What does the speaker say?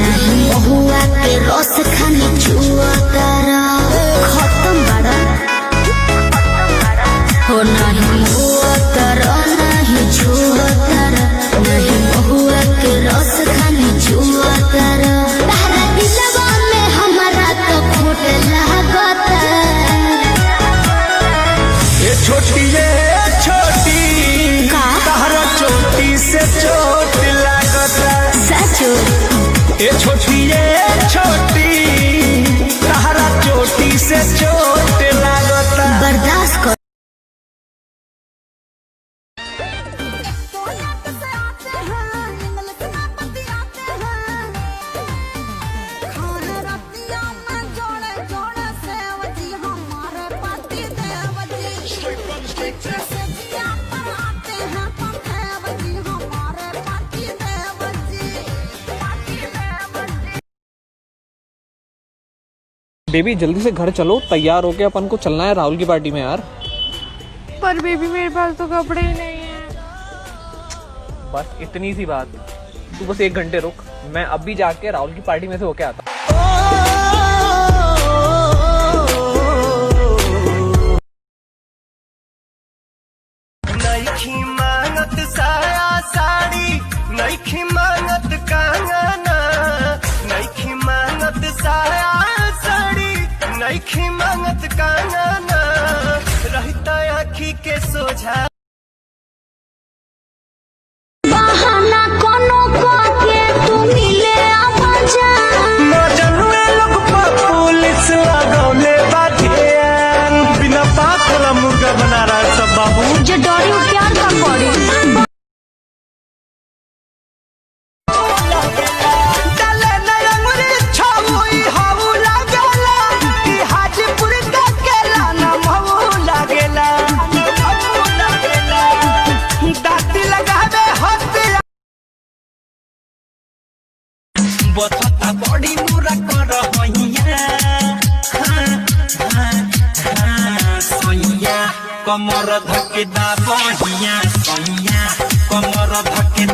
नहीं महुआ के रस खानी छुआ तारा खत्म बड़ा हो नहीं महुआ तारा नहीं छुआ तारा नहीं महुआ के रस खानी छुआ तारा तारा दिलवा में हमारा तो खोट लागता ये छोटी तारा चोटी से चोट लागता सचो ये छोटी तारा चोटी से चोट लागता बर्दाश्त कर बेबी जल्दी से घर चलो, तैयार होके अपन को चलना है राहुल की पार्टी में यार। पर बेबी मेरे पास तो कपड़े ही नहीं है। बस इतनी सी बात, तू बस 1 घंटे रुक, मैं अभी जाके राहुल की पार्टी में से होके आता। नईखी मांगत साया साड़ी, नईखी मांगत कंगना, नईखी मांगत साया साड़ी, नईखी मांगत कंगना, रहता आँखी के सोझा बहाना कोनो के तू मिले आवाजा मजनुए लोग पर पुलिस लगौले बाटे बिना बात वाला मुर्गा बना रहा है सब बाबू जो डोरी प्यार का पड़ी बता बड़ी मुरा कर सैया कमर धके दा बहिया सैया कमर धके